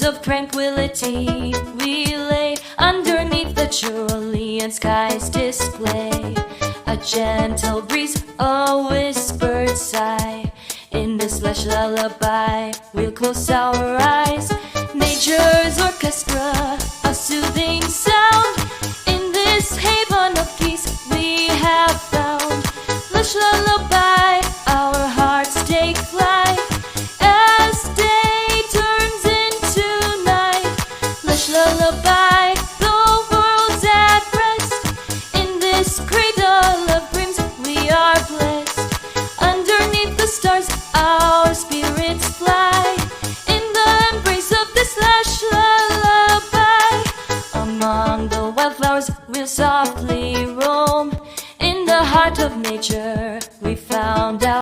of tranquility. We lay underneath the cerulean sky's display. A gentle breeze, a whispered sigh. In this lush lullaby, we'll close our eyes. Nature's orchestra, a soothing sound. In this haven of peace we have found. Lush lullaby, our hearts take flight as day turns into night. Lush lullaby, the world's at rest. In this cradle of dreams we are blessed. Underneath the stars our spirits fly. In the embrace of this lush lullaby, among the wildflowers we'll softly roam. In the heart of nature we found out